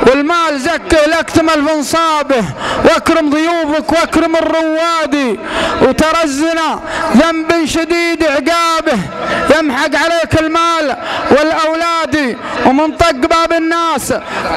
والمال زكه لك تمل انصابه، واكرم ضيوفك واكرم الروادي، وترزنا ذنب شديد عقابه، يمحق عليك المال والاولاد، ومن طق باب الناس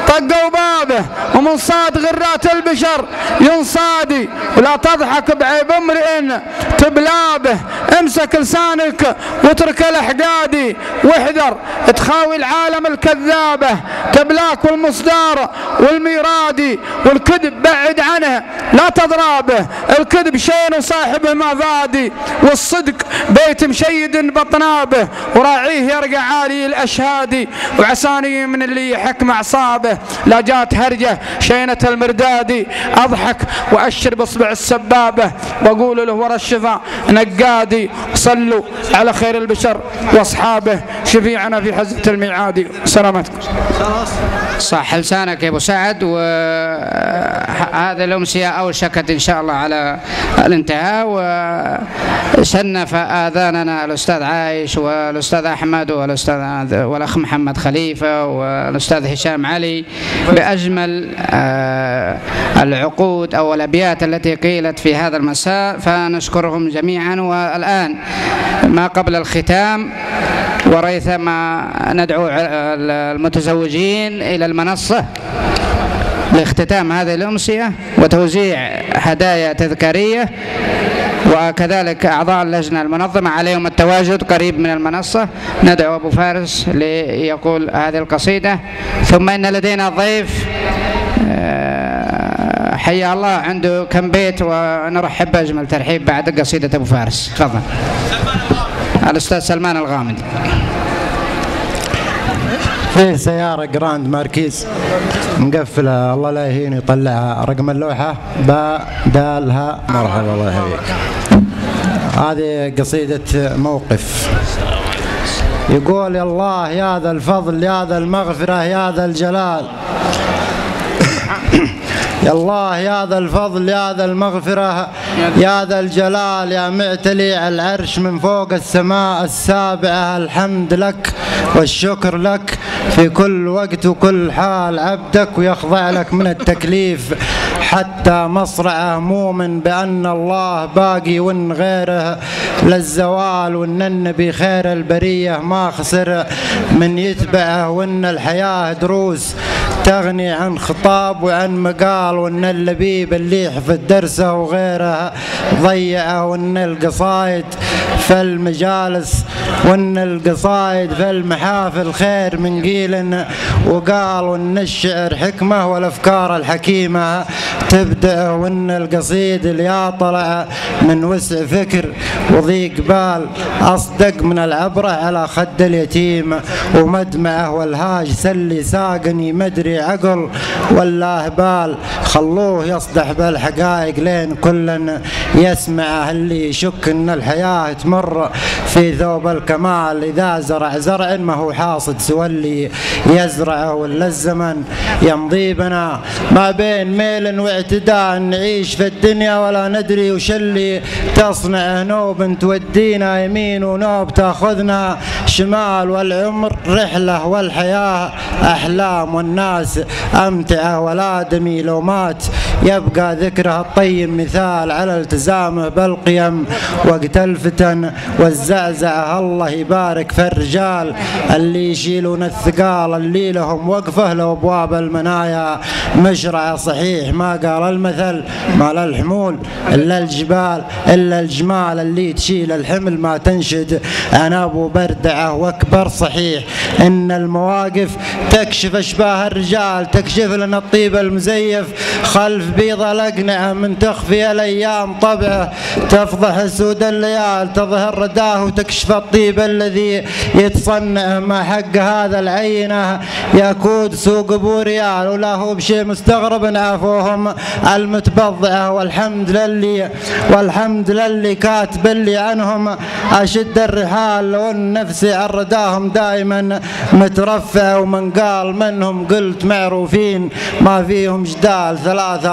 طقوا بابه، ومن صاد غرات البشر ينصادي، ولا تضحك بعيب امرئ تبلابه، امسك لسانك واترك الاحقادي، واحذر تخاوي العالم الكذابه، تبلاك والمصدار والميرادي، والكذب بعد عنه لا تضرابه، الكذب شين وصاحبه مضادي، والصدق بيت مشيد بطنابه، وراعيه يرقى عالي الاشهادي، وعساني من اللي يحك معصابه، لا جات هرجه شينة المردادي، اضحك واشر باصبع السبابه، واقول له ورا الشفا نقادي، صلوا على خير البشر واصحابه، شفيعنا في حزة الميعاد. سلامتكم. صح لسانك يا ابو سعد. وهذا الامسيه اوشكت ان شاء الله على الانتهاء، وسنف اذاننا الاستاذ عايش والاستاذ احمد والاخ محمد خليفه والاستاذ هشام علي باجمل العقود او الابيات التي قيلت في هذا المساء، فنشكرهم جميعا. والان ما قبل الختام وريثما ندعو المتزوجين إلى المنصة لاختتام هذه الأمسية وتوزيع هدايا تذكارية، وكذلك أعضاء اللجنة المنظمة عليهم التواجد قريب من المنصة. ندعو أبو فارس ليقول هذه القصيدة، ثم إن لدينا ضيف حيا الله عنده كم بيت، ونرحب بأجمل ترحيب بعد قصيدة أبو فارس. تفضل الأستاذ سلمان الغامدي. فيه سيارة جراند ماركيز مقفلة، الله لا يهين يطلعها، رقم اللوحة باء دالها. مرحبا الله يحييك. هذه قصيدة موقف. يقول يا الله يا ذا الفضل يا ذا المغفرة يا ذا الجلال، يا الله يا ذا الفضل يا ذا المغفرة يا ذا الجلال، يا معتلي على العرش من فوق السماء السابعة، الحمد لك والشكر لك في كل وقت وكل حال، عبدك ويخضع لك من التكليف حتى مصرعه، مؤمن بأن الله باقي وإن غيره للزوال، وإن النبي خير البرية ما خسر من يتبعه، وإن الحياة دروس تغني عن خطاب وعن مقال، وإن اللبيب اللي يحفظ درسه وغيره ضيعه، وإن القصايد في المجالس وإن القصايد في المحافل خير من قيل وقال، وإن الشعر حكمة والأفكار الحكيمة تبدأ، وإن القصيد اللي طلع من وسع فكر وضيق بال أصدق من العبرة على خد اليتيم، ومدمعه والهاج سلي ساقني مدري عقل ولا هبال، خلوه يصدح بالحقائق لين كل يسمعه، اللي يشك ان الحياة تمر في ثوب الكمال، اذا زرع زرع ما هو حاصد سوى اللي يزرعه، ولا الزمن يمضي بنا ما بين ميل واعتداء، نعيش في الدنيا ولا ندري وش اللي تصنعه، نوب تودينا يمين ونوب تاخذنا شمال، والعمر رحلة والحياة أحلام، والناس أمتعة والآدمي لو مات يبقى ذكرها الطيب مثال على التزامه بالقيم وقت الفتن والزعزعة، الله يبارك في الرجال اللي يشيلون الثقال، اللي لهم وقفه لو أبواب المنايا مشرعة، صحيح ما قال المثل ما للحمول إلا الجبال إلا الجمال، اللي تشيل الحمل ما تنشد عنب وبردعه واكبر، صحيح إن المواقف تكشف أشباه الرجال، تكشف لنا الطيب المزيف خلف بيض الأقنعة، من تخفي الأيام طبعه تفضح سود الليال، تظهر رداه وتكشف الطيب الذي يتصنع، ما حق هذا العينة يكود سوق أبو ريال، ولا هو بشيء مستغرب عافوهم المتبضعة، والحمد للي كاتب اللي عنهم أشد الرحال، لو النفس عرداهم دائما مترفع، ومن قال منهم قلت معروفين ما فيهم جدال، ثلاثة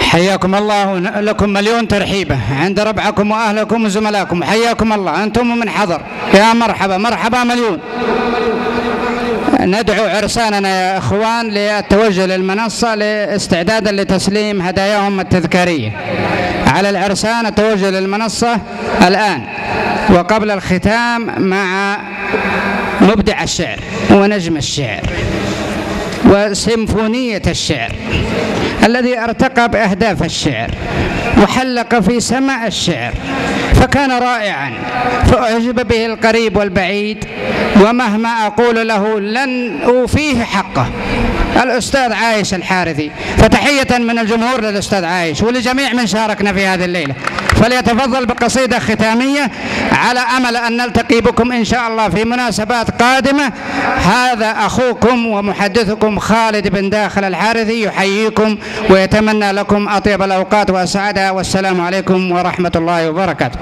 حياكم الله، لكم مليون ترحيبة عند ربعكم وأهلكم وزملائكم، حياكم الله أنتم من حضر، يا مرحبا مرحبا مليون. ندعو عرساننا يا إخوان للتوجه للمنصة لاستعدادا لتسليم هداياهم التذكارية. على العرسان التوجه للمنصة الآن وقبل الختام مع مبدع الشعر ونجم الشعر وسيمفونية الشعر الذي ارتقى بأهداف الشعر وحلق في سماء الشعر فكان رائعا، فأعجب به القريب والبعيد، ومهما أقول له لن أوفيه حقه. الأستاذ عايش الحارثي، فتحية من الجمهور للأستاذ عايش ولجميع من شاركنا في هذه الليلة، فليتفضل بقصيدة ختامية على أمل أن نلتقي بكم إن شاء الله في مناسبات قادمة. هذا أخوكم ومحدثكم خالد بن داخل الحارثي يحييكم ويتمنى لكم أطيب الأوقات وأسعدها، والسلام عليكم ورحمة الله وبركاته.